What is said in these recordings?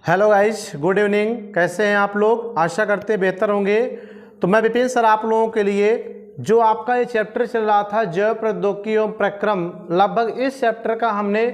Hello guys, good evening. कैसे हैं आप लोग? आशा करते बेहतर होंगे। तो मैं विपिन सर आप लोगों के लिए जो आपका ये चैप्टर चल रहा था जैव प्रौद्योगिकी एवं प्रक्रम, लगभग इस चैप्टर का हमने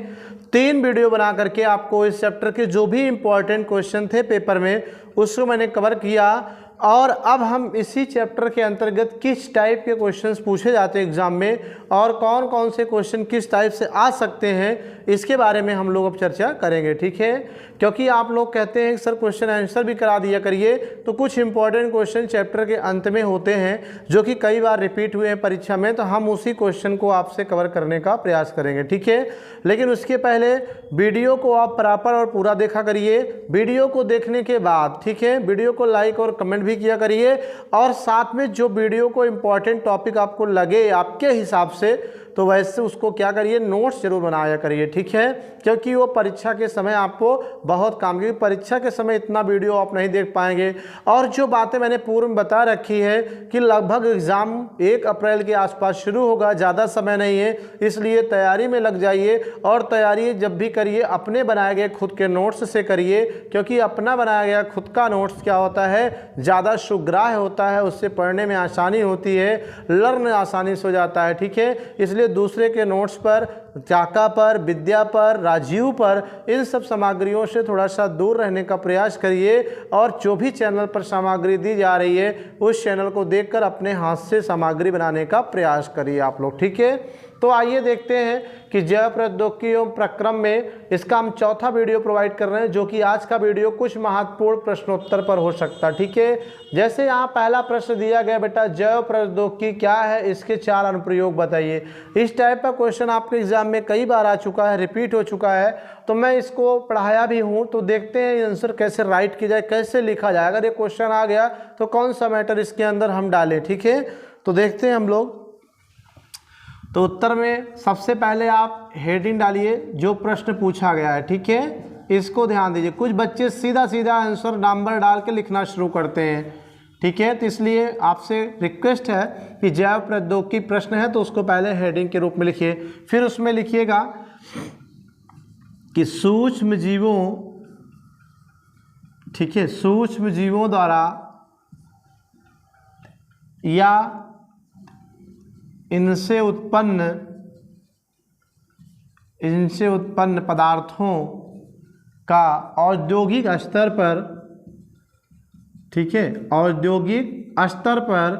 3 वीडियो बना करके आपको इस चैप्टर के जो भी इम्पोर्टेंट क्वेश्चन थे पेपर में उसको मैंने कवर किया। और अब हम इसी चैप्टर के अंतर्गत किस टाइप के क्वेश्चंस पूछे जाते हैं एग्जाम में और कौन कौन से क्वेश्चन किस टाइप से आ सकते हैं इसके बारे में हम लोग अब चर्चा करेंगे, ठीक है। क्योंकि आप लोग कहते हैं कि सर क्वेश्चन आंसर भी करा दिया करिए, तो कुछ इंपॉर्टेंट क्वेश्चन चैप्टर के अंत में होते हैं जो कि कई बार रिपीट हुए हैं परीक्षा में, तो हम उसी क्वेश्चन को आपसे कवर करने का प्रयास करेंगे, ठीक है। लेकिन उसके पहले वीडियो को आप प्रॉपर और पूरा देखा करिए। वीडियो को देखने के बाद, ठीक है, वीडियो को लाइक और कमेंट भी किया करिए और साथ में जो वीडियो को इम्पॉर्टेंट टॉपिक आपको लगे आपके हिसाब से तो वैसे उसको क्या करिए, नोट्स जरूर बनाया करिए, ठीक है। क्योंकि वो परीक्षा के समय आपको बहुत काम की, परीक्षा के समय इतना वीडियो आप नहीं देख पाएंगे। और जो बातें मैंने पूर्व में बता रखी है कि लगभग एग्ज़ाम 1 अप्रैल के आसपास शुरू होगा, ज़्यादा समय नहीं है, इसलिए तैयारी में लग जाइए। और तैयारी जब भी करिए अपने बनाए गए खुद के नोट्स से करिए, क्योंकि अपना बनाया गया खुद का नोट्स क्या होता है, ज़्यादा सुग्राह्य होता है, उससे पढ़ने में आसानी होती है, लर्न आसानी से हो जाता है, ठीक है। इसलिए दूसरे के नोट्स पर, चाका पर, विद्या पर, राजीव पर, इन सब सामग्रियों से थोड़ा सा दूर रहने का प्रयास करिए। और जो भी चैनल पर सामग्री दी जा रही है उस चैनल को देखकर अपने हाथ से सामग्री बनाने का प्रयास करिए आप लोग, ठीक है। तो आइए देखते हैं कि जैव प्रौद्योगिकी एवं प्रक्रम में इसका हम चौथा वीडियो प्रोवाइड कर रहे हैं, जो कि आज का वीडियो कुछ महत्वपूर्ण प्रश्नोत्तर पर हो सकता है, ठीक है। जैसे यहाँ पहला प्रश्न दिया गया, बेटा जैव प्रौद्योगिकी क्या है, इसके 4 अनुप्रयोग बताइए। इस टाइप का क्वेश्चन आपके एग्जाम में कई बार आ चुका है, रिपीट हो चुका है, तो मैं इसको पढ़ाया भी हूँ। तो देखते हैं आंसर कैसे राइट की जाए, कैसे लिखा जाए। अगर ये क्वेश्चन आ गया तो कौन सा मैटर इसके अंदर हम डालें, ठीक है। तो देखते हैं हम लोग। तो उत्तर में सबसे पहले आप हेडिंग डालिए जो प्रश्न पूछा गया है, ठीक है। इसको ध्यान दीजिए, कुछ बच्चे सीधा सीधा आंसर नंबर डाल के लिखना शुरू करते हैं, ठीक है। तो इसलिए आपसे रिक्वेस्ट है कि जैव प्रौद्योगिकी प्रश्न है तो उसको पहले हेडिंग के रूप में लिखिए, फिर उसमें लिखिएगा कि सूक्ष्म जीवों, ठीक है, सूक्ष्म जीवों द्वारा या इनसे उत्पन्न पदार्थों का औद्योगिक स्तर पर, ठीक है, औद्योगिक स्तर पर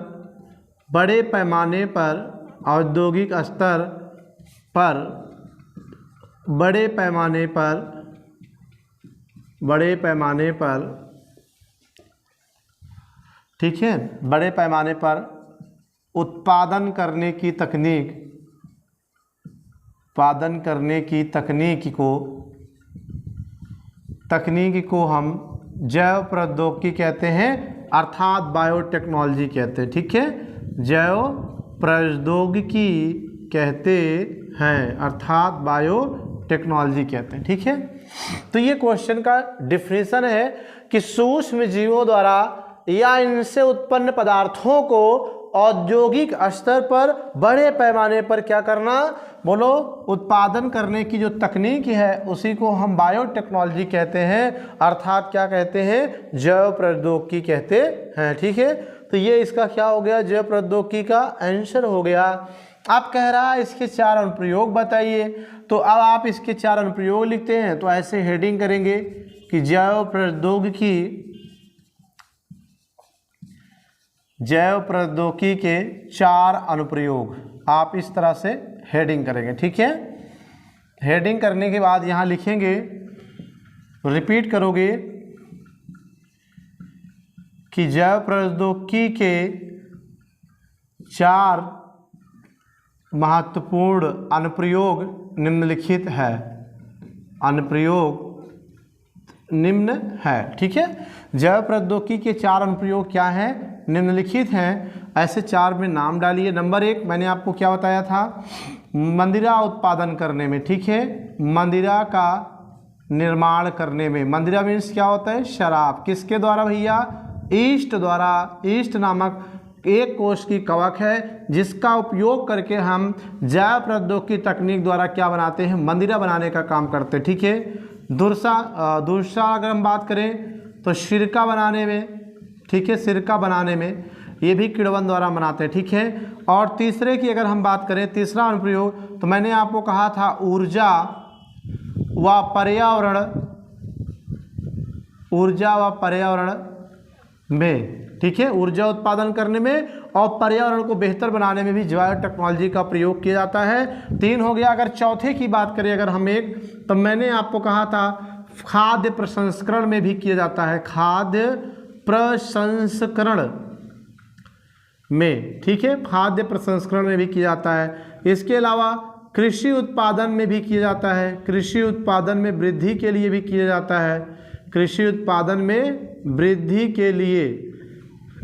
बड़े पैमाने पर, औद्योगिक स्तर पर बड़े पैमाने पर, ठीक है, बड़े पैमाने पर उत्पादन करने की तकनीक को हम जैव प्रौद्योगिकी कहते हैं, अर्थात बायोटेक्नोलॉजी कहते हैं, ठीक है। जैव प्रौद्योगिकी कहते हैं अर्थात बायोटेक्नोलॉजी कहते हैं, ठीक है। तो ये क्वेश्चन का डिफिनेशन है कि सूक्ष्म जीवों द्वारा या इनसे उत्पन्न पदार्थों को औद्योगिक स्तर पर बड़े पैमाने पर क्या करना, बोलो, उत्पादन करने की जो तकनीक है उसी को हम बायोटेक्नोलॉजी कहते हैं, अर्थात क्या कहते हैं, जैव प्रौद्योगिकी कहते हैं, ठीक है। तो ये इसका क्या हो गया, जैव प्रौद्योगिकी का आंसर हो गया। आप कह रहा है इसके 4 अनुप्रयोग बताइए, तो अब आप इसके 4 अनुप्रयोग लिखते हैं तो ऐसे हेडिंग करेंगे कि जैव प्रौद्योगिकी के 4 अनुप्रयोग, आप इस तरह से हेडिंग करेंगे, ठीक है। हेडिंग करने के बाद यहाँ लिखेंगे, रिपीट करोगे कि जैव प्रौद्योगिकी के 4 महत्वपूर्ण अनुप्रयोग निम्नलिखित है, अनुप्रयोग निम्न है, ठीक है। जैव प्रौद्योगिकी के 4 अनुप्रयोग क्या हैं, निम्नलिखित हैं। ऐसे 4 में नाम डालिए। नंबर 1 मैंने आपको क्या बताया था, मंदिरा उत्पादन करने में, ठीक है, मंदिरा का निर्माण करने में। मंदिरा मीन्स क्या होता है, शराब। किसके द्वारा भैया, ईस्ट द्वारा। ईस्ट नामक एक कोष की कवक है जिसका उपयोग करके हम जैव प्रौद्योगिकी तकनीक द्वारा क्या बनाते हैं, मंदिरा बनाने का काम करते हैं। ठीक है। दूसरा अगर हम बात करें तो सिरका बनाने में, ठीक है, सिरका बनाने में ये भी किण्वन द्वारा बनाते हैं। ठीक है। और तीसरे की अगर हम बात करें, तीसरा अनुप्रयोग, तो मैंने आपको कहा था ऊर्जा व पर्यावरण में, ठीक है, ऊर्जा उत्पादन करने में और पर्यावरण को बेहतर बनाने में भी बायोटेक्नोलॉजी का प्रयोग किया जाता है। 3 हो गया। अगर चौथे की बात करें अगर हम एक, तो मैंने आपको कहा था खाद्य प्रसंस्करण में भी किया जाता है, खाद्य प्रसंस्करण में, ठीक है, खाद्य प्रसंस्करण में भी किया जाता है। इसके अलावा कृषि उत्पादन में भी किया जाता है, कृषि उत्पादन में वृद्धि के लिए भी किया जाता है, कृषि उत्पादन में वृद्धि के लिए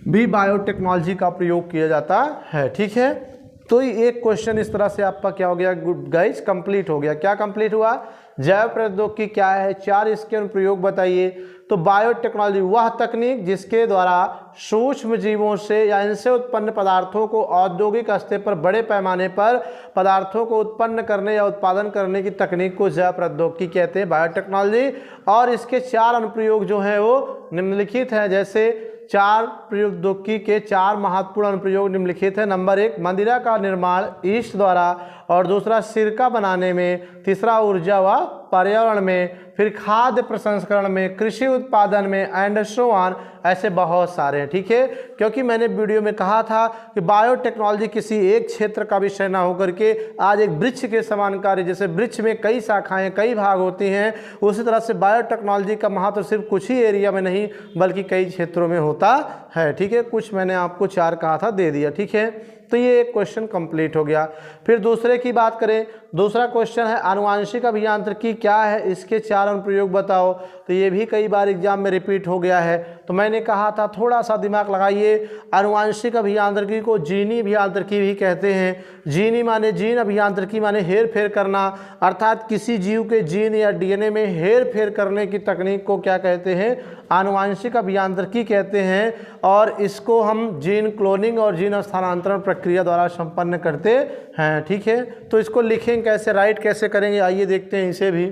भी बायोटेक्नोलॉजी का प्रयोग किया जाता है। ठीक है। तो एक क्वेश्चन इस तरह से आपका क्या हो गया गाइस, कंप्लीट हो गया। क्या कंप्लीट हुआ? जैव प्रौद्योगिकी क्या है, 4 इसके अनुप्रयोग बताइए। तो बायोटेक्नोलॉजी वह तकनीक जिसके द्वारा सूक्ष्म जीवों से या इनसे उत्पन्न पदार्थों को औद्योगिक स्तर पर बड़े पैमाने पर पदार्थों को उत्पन्न करने या उत्पादन करने की तकनीक को जैव प्रौद्योगिकी कहते हैं, बायोटेक्नोलॉजी। और इसके 4 अनुप्रयोग जो हैं वो निम्नलिखित हैं। जैसे 4 प्रौद्योगिकी के 4 महत्वपूर्ण अनुप्रयोग निम्नलिखित है। नंबर 1 मंदिरा का निर्माण ईस्ट द्वारा, और दूसरा सिरका बनाने में, तीसरा ऊर्जा व पर्यावरण में, फिर खाद्य प्रसंस्करण में, कृषि उत्पादन में, एंड सो ऑन, ऐसे बहुत सारे हैं। ठीक है। क्योंकि मैंने वीडियो में कहा था कि बायोटेक्नोलॉजी किसी एक क्षेत्र का विषय ना होकर के आज एक वृक्ष के समान कार्य, जैसे वृक्ष में कई शाखाएं, कई भाग होती हैं, उसी तरह से बायोटेक्नोलॉजी का महत्व सिर्फ कुछ ही एरिया में नहीं बल्कि कई क्षेत्रों में होता है। ठीक है। कुछ मैंने आपको 4 कहा था, दे दिया। ठीक है। तो ये एक क्वेश्चन कंप्लीट हो गया। फिर दूसरे की बात करें, दूसरा क्वेश्चन है आनुवांशिक अभियांत्रिकी क्या है, इसके 4 अनुप्रयोग बताओ। तो ये भी कई बार एग्जाम में रिपीट हो गया है। तो मैंने कहा था थोड़ा सा दिमाग लगाइए, आनुवांशिक अभियांत्रिकी को जीनी अभियांत्रिकी भी कहते हैं। जीनी माने जीन, अभियांत्रिकी माने हेर फेर करना, अर्थात किसी जीव के जीन या डीएनए में हेर फेर करने की तकनीक को क्या कहते हैं, आनुवांशिक अभियांत्रिकी कहते हैं। और इसको हम जीन क्लोनिंग और जीन स्थानांतरण प्रक्रिया द्वारा संपन्न करते हैं। ठीक है। तो इसको लिखेंगे कैसे, राइट कैसे करेंगे, आइए देखते हैं इसे भी।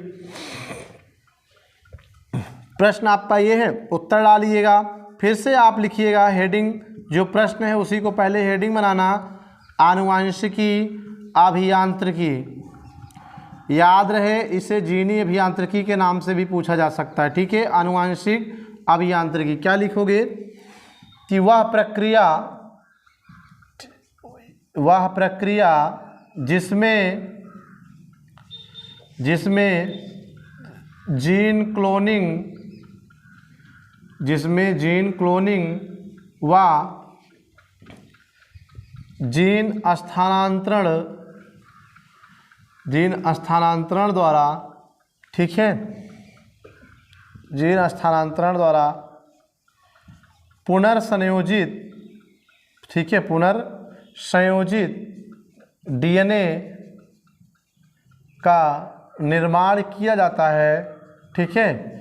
प्रश्न आपका ये है, उत्तर डालिएगा, फिर से आप लिखिएगा हेडिंग, जो प्रश्न है उसी को पहले हेडिंग बनाना, आनुवांशिकी अभियांत्रिकी। याद रहे इसे जीनी अभियांत्रिकी के नाम से भी पूछा जा सकता है। ठीक है। आनुवांशिक अभियांत्रिकी क्या लिखोगे कि वह प्रक्रिया जिसमें जीन क्लोनिंग व जीन स्थानांतरण द्वारा, ठीक है, जीन स्थानांतरण द्वारा पुनर्संयोजित, ठीक है, पुनर्संयोजित डीएनए का निर्माण किया जाता है। ठीक है,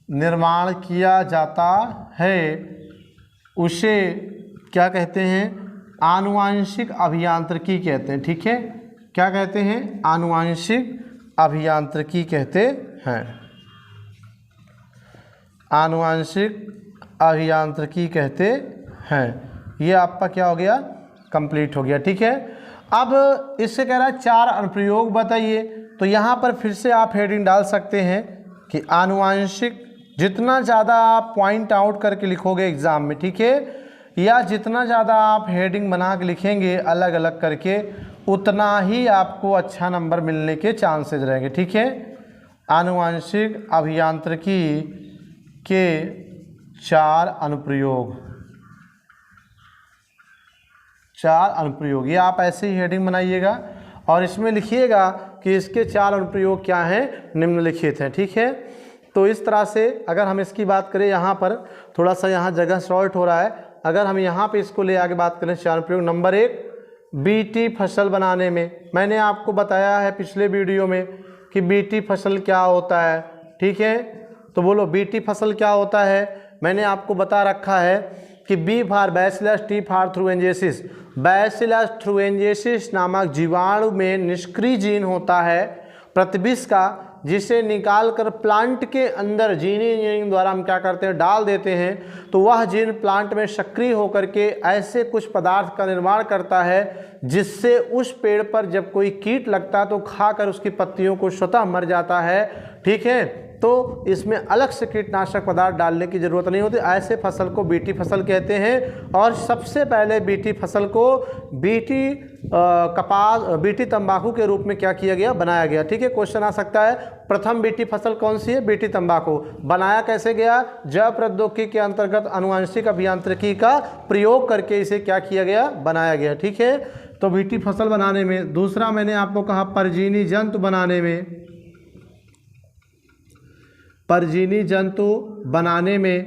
निर्माण किया जाता है, उसे क्या कहते हैं, आनुवांशिक अभियांत्रिकी कहते हैं। ठीक है। क्या कहते हैं, आनुवांशिक अभियांत्रिकी कहते हैं, आनुवांशिक अभियांत्रिकी कहते हैं। ये आपका क्या हो गया, कंप्लीट हो गया। ठीक है। अब इससे कह रहा है 4 अनुप्रयोग बताइए। तो यहाँ पर फिर से आप हेडिंग डाल सकते हैं कि आनुवांशिक, जितना ज़्यादा आप पॉइंट आउट करके लिखोगे एग्ज़ाम में, ठीक है, या जितना ज़्यादा आप हेडिंग बना के लिखेंगे अलग अलग करके, उतना ही आपको अच्छा नंबर मिलने के चांसेस रहेंगे। ठीक है। आनुवांशिक अभियांत्रिकी के 4 अनुप्रयोग, 4 अनुप्रयोग, ये आप ऐसे ही हेडिंग बनाइएगा और इसमें लिखिएगा कि इसके 4 अनुप्रयोग क्या हैं, निम्नलिखित हैं। ठीक है। तो इस तरह से अगर हम इसकी बात करें, यहाँ पर थोड़ा सा यहाँ जगह शॉर्ट हो रहा है, अगर हम यहाँ पे इसको ले आके बात करें 4 अनुप्रयोग। नंबर 1 बीटी फसल बनाने में, मैंने आपको बताया है पिछले वीडियो में कि बीटी फसल क्या होता है। ठीक है। तो बोलो बीटी फसल क्या होता है, मैंने आपको बता रखा है कि B for bacillus, T for thuringiensis. Bacillus thuringiensis नामक जीवाणु में निष्क्रिय जीन होता है प्रतिविष का, जिसे निकाल कर प्लांट के अंदर जीनी इंजीनियरिंग द्वारा हम क्या करते हैं, डाल देते हैं। तो वह जीन प्लांट में सक्रिय होकर के ऐसे कुछ पदार्थ का निर्माण करता है जिससे उस पेड़ पर जब कोई कीट लगता है तो खाकर उसकी पत्तियों को स्वतः मर जाता है। ठीक है, तो इसमें अलग से कीटनाशक पदार्थ डालने की ज़रूरत नहीं होती। ऐसे फसल को बीटी फसल कहते हैं। और सबसे पहले बीटी फसल को बीटी कपास, बीटी तंबाकू के रूप में क्या किया गया, बनाया गया। ठीक है, क्वेश्चन आ सकता है प्रथम बीटी फसल कौन सी है, बीटी तंबाकू। बनाया कैसे गया, जैव प्रौद्योगिकी के अंतर्गत आनुवंशिक अभियांत्रिकी का प्रयोग करके इसे क्या किया गया, बनाया गया। ठीक है, तो बीटी फसल बनाने में। दूसरा मैंने आपको कहा परजीवी जंतु बनाने में, परजीवी जंतु बनाने में।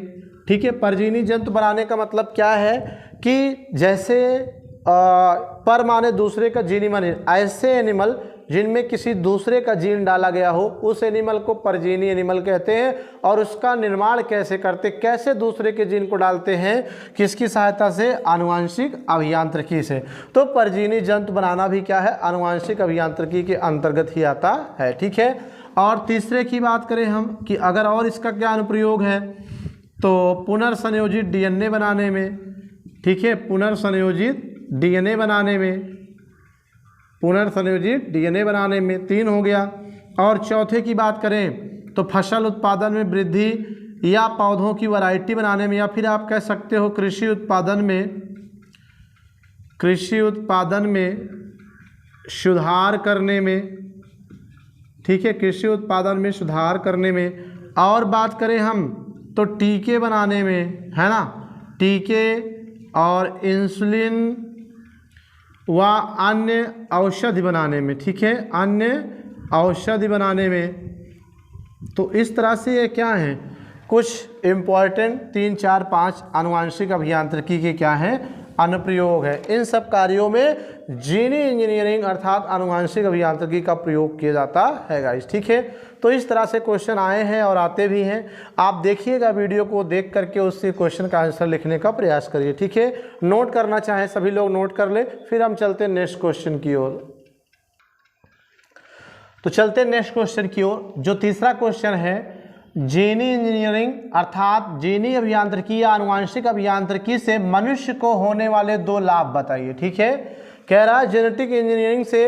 ठीक है, परजीवी जंतु बनाने का मतलब क्या है कि जैसे पर माने दूसरे का, जीनी माने ऐसे एनिमल जिनमें किसी दूसरे का जीन डाला गया हो, उस एनिमल को परजीवी एनिमल कहते हैं। और उसका निर्माण कैसे करते, कैसे दूसरे के जीन को डालते हैं, किसकी सहायता से, आनुवंशिक अभियांत्रिकी से। तो परजीवी जंतु बनाना भी क्या है, आनुवंशिक अभियांत्रिकी के अंतर्गत ही आता है। ठीक है, और तीसरे की बात करें हम कि अगर और इसका क्या अनुप्रयोग है, तो पुनर्संयोजित डीएनए बनाने में। ठीक है, पुनर्संयोजित डीएनए बनाने में, पुनर्संयोजित डीएनए बनाने में 3 हो गया। और चौथे की बात करें तो फसल उत्पादन में वृद्धि या पौधों की वैरायटी बनाने में, या फिर आप कह सकते हो कृषि उत्पादन में, कृषि उत्पादन में सुधार करने में। ठीक है, कृषि उत्पादन में सुधार करने में। और बात करें हम तो टीके बनाने में, है ना, टीके और इंसुलिन व अन्य औषधि बनाने में। ठीक है, अन्य औषधि बनाने में। तो इस तरह से ये क्या है, कुछ इम्पॉर्टेंट 3, 4, 5 आनुवंशिक अभियांत्रिकी के क्या हैं, अनुप्रयोग है। इन सब कार्यों में जीनी इंजीनियरिंग अर्थात आनुवंशिक अभियांत्रिकी का प्रयोग किया जाता है गाइस। ठीक है, तो इस तरह से क्वेश्चन आए हैं और आते भी हैं। आप देखिएगा, वीडियो को देख करके उससे क्वेश्चन का आंसर लिखने का प्रयास करिए। ठीक है, नोट करना चाहें सभी लोग नोट कर ले, फिर हम चलते हैं नेक्स्ट क्वेश्चन की ओर। तो चलते हैं नेक्स्ट क्वेश्चन की ओर। जो तीसरा क्वेश्चन है, जीनी इंजीनियरिंग अर्थात जीनी अभियांत्रिकी या आनुवंशिक अभियांत्रिकी से मनुष्य को होने वाले 2 लाभ बताइए। ठीक है, कह रहा है जेनेटिक इंजीनियरिंग से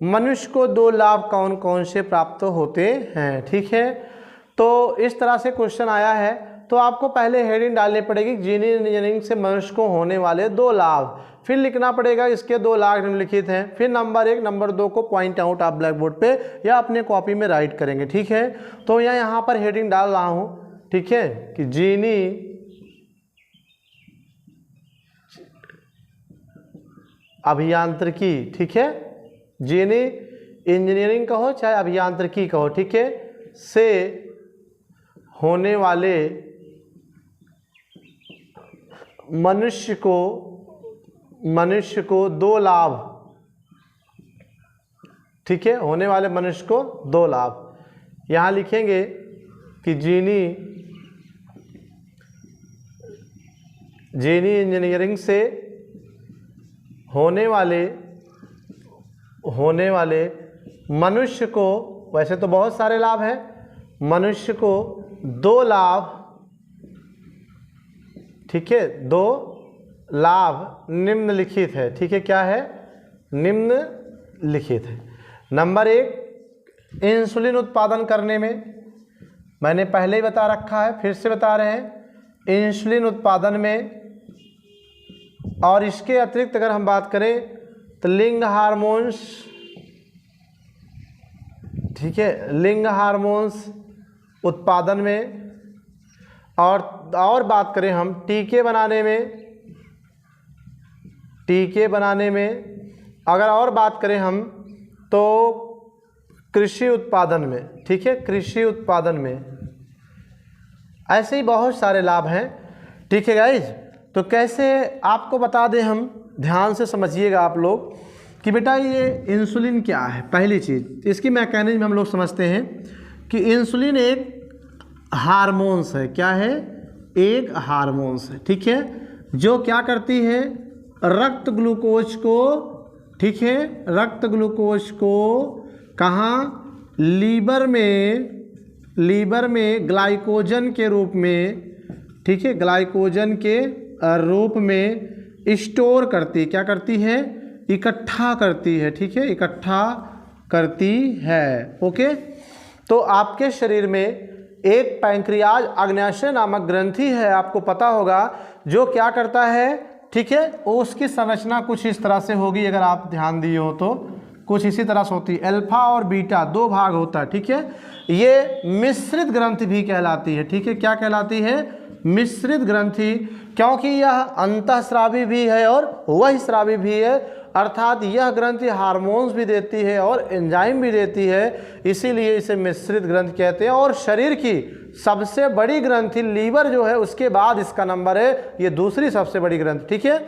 मनुष्य को 2 लाभ कौन कौन से प्राप्त होते हैं। ठीक है, तो इस तरह से क्वेश्चन आया है। तो आपको पहले हेडिंग डालनी पड़ेगी, जीनी इंजीनियरिंग से मनुष्य को होने वाले 2 लाभ। फिर लिखना पड़ेगा इसके 2 लाभ निम्नलिखित हैं। फिर नंबर 1, नंबर 2 को पॉइंट आउट आप ब्लैक बोर्ड पे या अपने कॉपी में राइट करेंगे। ठीक है, तो यहाँ पर हेडिंग डाल रहा हूँ। ठीक है, कि जीनी अभियांत्रिकी, ठीक है, जीनी इंजीनियरिंग कहो चाहे अभियांत्रिकी कहो, ठीक है, से होने वाले मनुष्य को 2 लाभ। ठीक है, होने वाले मनुष्य को 2 लाभ। यहाँ लिखेंगे कि जीनी इंजीनियरिंग से होने वाले मनुष्य को, वैसे तो बहुत सारे लाभ हैं, मनुष्य को 2 लाभ। ठीक है, 2 लाभ निम्नलिखित है। ठीक है, क्या है, निम्नलिखित है। नंबर 1, इंसुलिन उत्पादन करने में, मैंने पहले ही बता रखा है, फिर से बता रहे हैं, इंसुलिन उत्पादन में। और इसके अतिरिक्त अगर हम बात करें तो लिंग हार्मोन्स, ठीक है, लिंग हार्मोन्स उत्पादन में। और बात करें हम टीके बनाने में, अगर और बात करें हम तो कृषि उत्पादन में। ठीक है, कृषि उत्पादन में। ऐसे ही बहुत सारे लाभ हैं। ठीक है गाइज, तो कैसे आपको बता दें हम, ध्यान से समझिएगा आप लोग कि बेटा ये इंसुलिन क्या है। पहली चीज़ इसकी मैकेनिज्म हम लोग समझते हैं कि इंसुलिन एक हार्मोन्स है। क्या है, एक हार्मोन्स है। ठीक है, जो क्या करती है, रक्त ग्लूकोज को, ठीक है, रक्त ग्लूकोज को कहाँ, लीवर में ग्लाइकोजन के रूप में, ठीक है, ग्लाइकोजन के रूप में स्टोर करती, क्या करती है, इकट्ठा करती है, ठीक है, इकट्ठा करती है। ओके, तो आपके शरीर में एक पैंक्रियाज अग्न्याशय नामक ग्रंथि है, आपको पता होगा, जो क्या करता है, ठीक है, उसकी संरचना कुछ इस तरह से होगी, अगर आप ध्यान दिए हो तो कुछ इसी तरह से होती है, अल्फा और बीटा दो भाग होता है, ठीक है। ये मिश्रित ग्रंथि भी कहलाती है, ठीक है, क्या कहलाती है, मिश्रित ग्रंथि, क्योंकि यह अंतःस्रावी भी है और बहिःस्रावी भी है, अर्थात यह ग्रंथि हार्मोन्स भी देती है और एंजाइम भी देती है, इसीलिए इसे मिश्रित ग्रंथि कहते हैं। और शरीर की सबसे बड़ी ग्रंथि लीवर जो है, उसके बाद इसका नंबर है, ये दूसरी सबसे बड़ी ग्रंथि, ठीक है।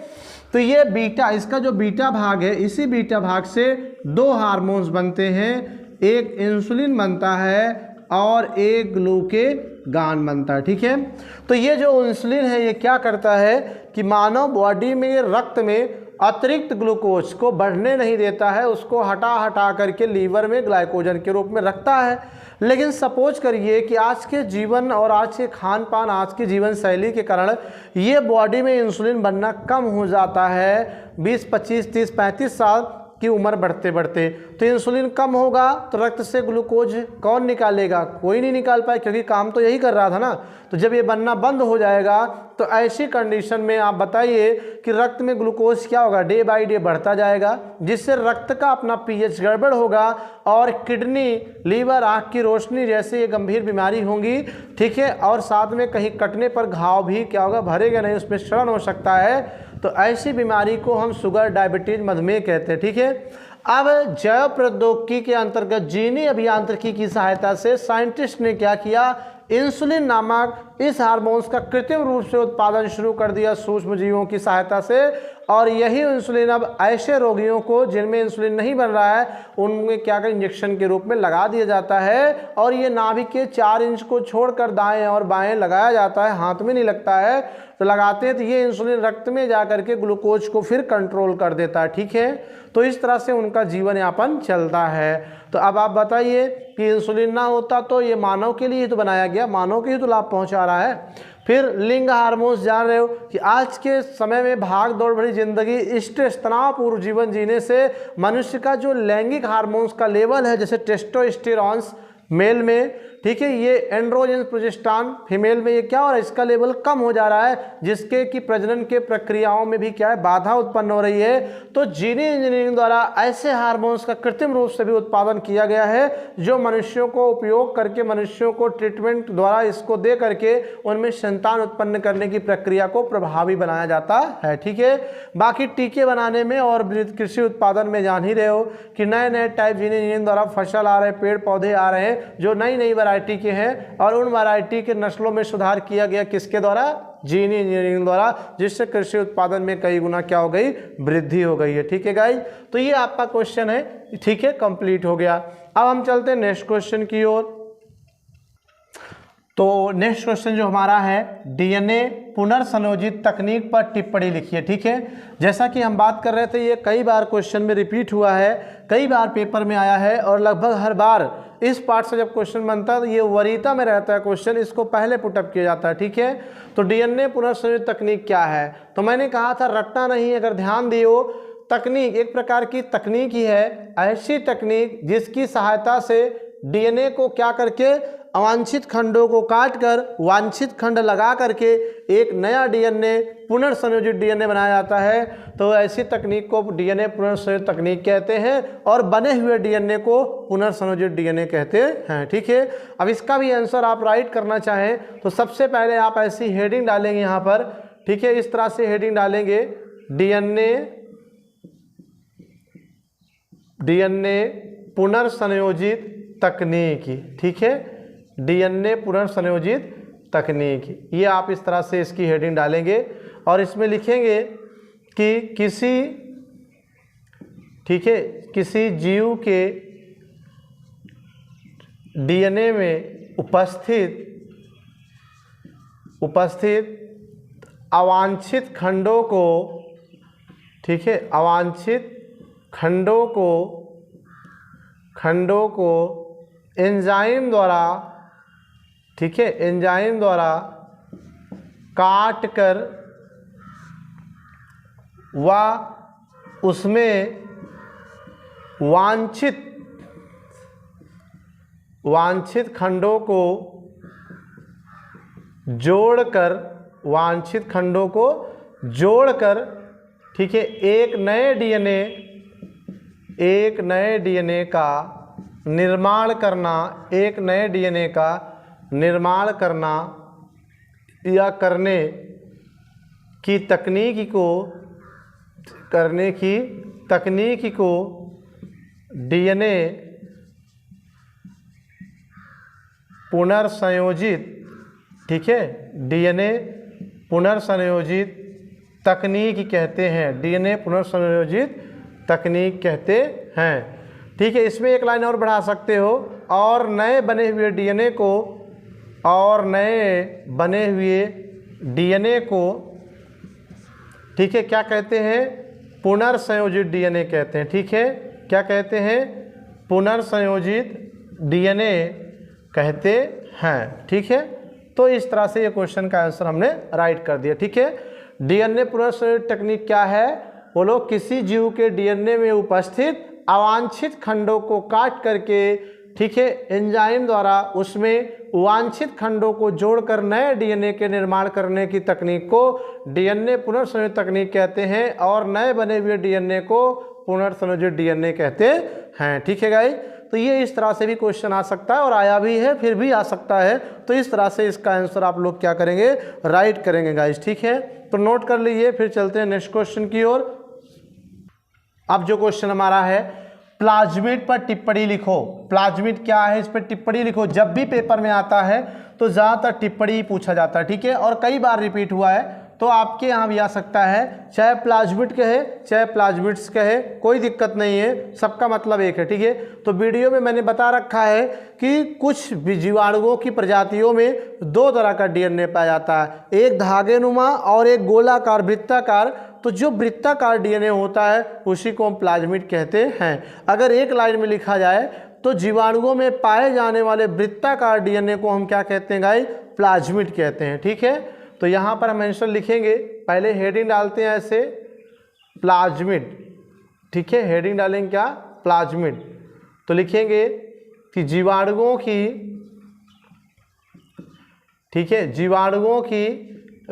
तो ये बीटा, इसका जो बीटा भाग है, इसी बीटा भाग से दो हार्मोन्स बनते हैं, एक इंसुलिन बनता है और एक ग्लूकेगान बनता है, ठीक है। तो ये जो इंसुलिन है, ये क्या करता है कि मानव बॉडी में रक्त में अतिरिक्त ग्लूकोज को बढ़ने नहीं देता है, उसको हटा करके लीवर में ग्लाइकोजन के रूप में रखता है। लेकिन सपोज करिए कि आज के जीवन और आज के खान पान, आज की जीवन शैली के कारण ये बॉडी में इंसुलिन बनना कम हो जाता है, 20, 25, 30, 35 साल की उम्र बढ़ते बढ़ते, तो इंसुलिन कम होगा तो रक्त से ग्लूकोज कौन निकालेगा, कोई नहीं निकाल पाए, क्योंकि काम तो यही कर रहा था ना। तो जब ये बनना बंद हो जाएगा तो ऐसी कंडीशन में आप बताइए कि रक्त में ग्लूकोज क्या होगा, डे बाय डे बढ़ता जाएगा, जिससे रक्त का अपना पीएच गड़बड़ होगा और किडनी, लीवर, आँख की रोशनी जैसे ये गंभीर बीमारी होंगी, ठीक है। और साथ में कहीं कटने पर घाव भी क्या होगा, भरेगा नहीं, उसमें क्षरण हो सकता है। तो ऐसी बीमारी को हम शुगर, डायबिटीज, मधुमेह कहते हैं, ठीक है। अब जैव प्रौद्योगिकी के अंतर्गत जीनी अभियांत्रिकी की सहायता से साइंटिस्ट ने क्या किया, इंसुलिन नामक इस हार्मोन्स का कृत्रिम रूप से उत्पादन शुरू कर दिया सूक्ष्म जीवों की सहायता से। और यही इंसुलिन अब ऐसे रोगियों को जिनमें इंसुलिन नहीं बन रहा है, उनमें क्या कर इंजेक्शन के रूप में लगा दिया जाता है। और ये नाभि के 4 इंच को छोड़कर दाएं और बाएं लगाया जाता है, हाथ में नहीं लगता है। तो लगाते हैं तो ये इंसुलिन रक्त में जा करके ग्लूकोज को फिर कंट्रोल कर देता है, ठीक है। तो इस तरह से उनका जीवन यापन चलता है। तो अब आप बताइए कि इंसुलिन ना होता तो ये मानव के लिए ही तो बनाया गया, मानव के ही तो लाभ पहुंचा रहा है। फिर लिंग हार्मोन्स, जान रहे हो कि आज के समय में भाग दौड़ भरी जिंदगी, स्ट्रेस, तनावपूर्ण जीवन जीने से मनुष्य का जो लैंगिक हार्मोन्स का लेवल है, जैसे टेस्टोस्टेरॉन्स मेल में, ठीक है, ये एंड्रोजन, प्रोजेस्टेरॉन फीमेल में, ये क्या हो रहा है, इसका लेवल कम हो जा रहा है, जिसके कि प्रजनन के प्रक्रियाओं में भी क्या है, बाधा उत्पन्न हो रही है। तो जीनी इंजीनियरिंग द्वारा ऐसे हार्मोन्स का कृत्रिम रूप से भी उत्पादन किया गया है, जो मनुष्यों को उपयोग करके, मनुष्यों को ट्रीटमेंट द्वारा इसको दे करके उनमें संतान उत्पन्न करने की प्रक्रिया को प्रभावी बनाया जाता है, ठीक है। बाकी टीके बनाने में और कृषि उत्पादन में जान ही रहे हो कि नए नए टाइप जीनी इंजीनियरिंग द्वारा फसल आ रहे, पेड़ पौधे आ रहे हैं जो नई नई वैरायटी के हैं, और उन वैरायटी के नस्लों में सुधार किया गया किसके द्वारा, जीनी इंजीनियरिंग द्वारा, जिससे कृषि उत्पादन में कई गुना क्या हो गई, वृद्धि हो गई है, ठीक है गाइस। तो ये आपका क्वेश्चन है, ठीक है, कंप्लीट हो गया। अब हम चलते हैं नेक्स्ट क्वेश्चन की ओर। तो नेक्स्ट क्वेश्चन जो हमारा है, डीएनए पुनर्संयोजित तकनीक पर टिप्पणी लिखिए, ठीक है। जैसा कि हम बात कर रहे थे, ये कई बार क्वेश्चन में रिपीट हुआ है, कई बार पेपर में आया है, और लगभग हर बार इस पार्ट से जब क्वेश्चन बनता है तो ये वरीयता में रहता है क्वेश्चन, इसको पहले पुटअप किया जाता है, ठीक है। तो डीएनए पुनर्संयोजित तकनीक क्या है, तो मैंने कहा था रटना नहीं, अगर ध्यान दियो, तकनीक एक प्रकार की तकनीक ही है, ऐसी तकनीक जिसकी सहायता से डीएनए को क्या करके, अवांछित खंडों को काटकर वांछित खंड लगा करके एक नया डीएनए, पुनर्संयोजित डीएनए बनाया जाता है। तो ऐसी तकनीक को डीएनए पुनर्संयोजित तकनीक कहते हैं, और बने हुए डीएनए को पुनर्संयोजित डीएनए कहते हैं, ठीक है। अब इसका भी आंसर आप राइट करना चाहें तो सबसे पहले आप ऐसी हेडिंग डालेंगे यहाँ पर, ठीक है, इस तरह से हेडिंग डालेंगे, डीएनए पुनर्संयोजित तकनीक, ठीक है, डीएनए पुनर्संयोजित तकनीक, ये आप इस तरह से इसकी हेडिंग डालेंगे और इसमें लिखेंगे कि किसी, ठीक है, किसी जीव के डीएनए में उपस्थित अवांछित खंडों को, ठीक है, अवांछित खंडों को एंजाइम द्वारा, ठीक है, एंजाइम द्वारा काट कर व उसमें वांछित खंडों को जोड़कर, वांछित खंडों को जोड़कर, ठीक है, एक नए डीएनए का निर्माण करना, एक नए डीएनए का निर्माण करना या करने की तकनीक को डीएनए पुनर्संयोजित, ठीक है, डीएनए पुनर्संयोजित तकनीक कहते हैं, डीएनए पुनर्संयोजित तकनीक कहते हैं, ठीक है। इसमें एक लाइन और बढ़ा सकते हो, और नए बने हुए डीएनए को, ठीक है, क्या कहते हैं, पुनर्संयोजित डीएनए कहते हैं, ठीक है, क्या कहते हैं, पुनर्संयोजित डीएनए कहते हैं, ठीक है। तो इस तरह से ये क्वेश्चन का आंसर हमने राइट कर दिया, ठीक है। डीएनए पुनर्संयोजित तकनीक क्या है, बोलो, किसी जीव के डीएनए में उपस्थित अवांछित खंडों को काट करके, ठीक है, एंजाइम द्वारा उसमें वांछित खंडों को जोड़कर नए डीएनए के निर्माण करने की तकनीक को डीएनए पुनर्संयोजित तकनीक कहते हैं, और नए बने हुए डीएनए को पुनर्संयोजित डीएनए कहते हैं, ठीक है गाइस। तो ये इस तरह से भी क्वेश्चन आ सकता है, और आया भी है, फिर भी आ सकता है। तो इस तरह से इसका आंसर आप लोग क्या करेंगे, राइट करेंगे गाइस, ठीक है। तो नोट कर लीजिए, फिर चलते हैं नेक्स्ट क्वेश्चन की ओर। अब जो क्वेश्चन हमारा है, प्लाज्मिड पर टिप्पणी लिखो। प्लाज्मिड क्या है, इस पर टिप्पणी लिखो। जब भी पेपर में आता है तो ज़्यादातर टिप्पणी पूछा जाता है, ठीक है, और कई बार रिपीट हुआ है, तो आपके यहाँ भी आ सकता है, चाहे प्लाज्मिड कहे चाहे प्लाज्मिड्स कहे, कोई दिक्कत नहीं है, सबका मतलब एक है, ठीक है। तो वीडियो में मैंने बता रखा है कि कुछ जीवाणुओं की प्रजातियों में दो तरह का डीएनए पाया जाता है, एक धागेनुमा और एक गोलाकार वृत्ताकार। तो जो वृत्ताकार डीएनए होता है उसी को हम प्लाज्मिड कहते हैं। अगर एक लाइन में लिखा जाए तो जीवाणुओं में पाए जाने वाले वृत्ताकार डीएनए को हम क्या कहते हैं गाइस, प्लाज्मिड कहते हैं, ठीक है। तो यहाँ पर हम आंसर लिखेंगे, पहले हेडिंग डालते हैं ऐसे, प्लाज्मिड, ठीक है, हेडिंग डालेंगे क्या, प्लाज्मिड। तो लिखेंगे कि जीवाणुओं की, ठीक है, जीवाणुओं की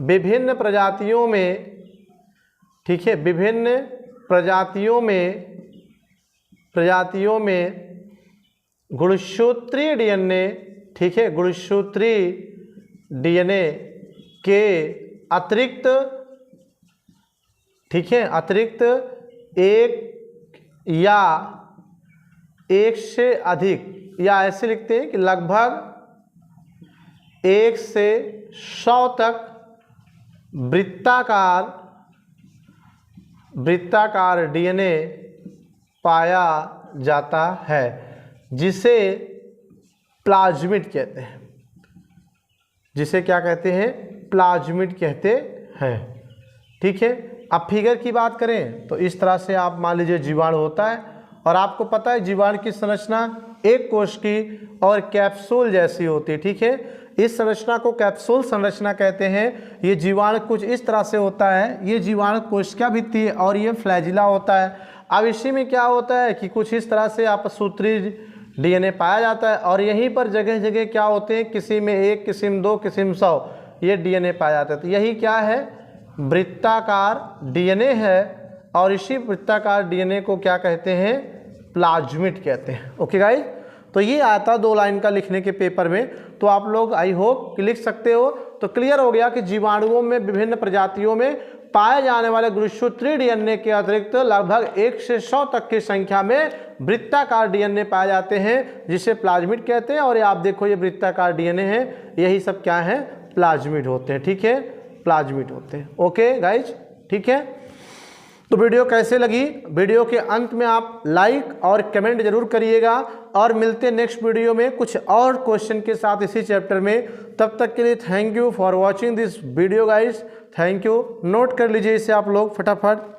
विभिन्न प्रजातियों में, ठीक है, विभिन्न प्रजातियों में गुणसूत्रीय डीएनए, ठीक है, गुणसूत्रीय डीएनए के अतिरिक्त, ठीक है, अतिरिक्त एक या एक से अधिक, या ऐसे लिखते हैं कि लगभग 1 से 100 तक वृत्ताकार डीएनए पाया जाता है, जिसे प्लाज्मिड कहते हैं, जिसे क्या कहते हैं, प्लाज्मिड कहते हैं, ठीक है। अब फिगर की बात करें तो इस तरह से आप मान लीजिए जीवाणु होता है, और आपको पता है जीवाणु की संरचना एक कोश की और कैप्सूल जैसी होती है, ठीक है। इस संरचना को कैप्सूल संरचना कहते हैं। ये जीवाणु कुछ इस तरह से होता है, ये जीवाणु कोशिका भित्ति है और ये फ्लैजिला होता है। अब इसी में क्या होता है कि कुछ इस तरह से आपसूत्री डीएनए पाया जाता है, और यहीं पर जगह जगह क्या होते हैं, किसी में 1, किसी में 2, किसी में 100 ये डीएनए पाया जाता है। तो यही क्या है, वृत्ताकार डीएनए है, और इसी वृत्ताकार डीएनए को क्या कहते हैं, प्लाज्मिड कहते हैं। ओके गाइस, तो ये आता 2 लाइन का लिखने के पेपर में, तो आप लोग आई होप कि लिख सकते हो। तो क्लियर हो गया कि जीवाणुओं में विभिन्न प्रजातियों में पाए जाने वाले गुणसूत्रीय डीएनए के अतिरिक्त लगभग 1 से 100 तक की संख्या में वृत्ताकार डीएनए पाए जाते हैं, जिसे प्लाज्मिड कहते हैं। और ये आप देखो, ये वृत्ताकार डीएनए है, यही सब क्या है, प्लाज्मिड होते हैं, ठीक है, प्लाज्मिड होते हैं। ओके गाइज, ठीक है। तो वीडियो कैसे लगी, वीडियो के अंत में आप लाइक और कमेंट जरूर करिएगा और मिलते नेक्स्ट वीडियो में कुछ और क्वेश्चन के साथ इसी चैप्टर में। तब तक के लिए thank you for watching this video guys, thank you. Note कर लीजिए इसे आप लोग फटाफट।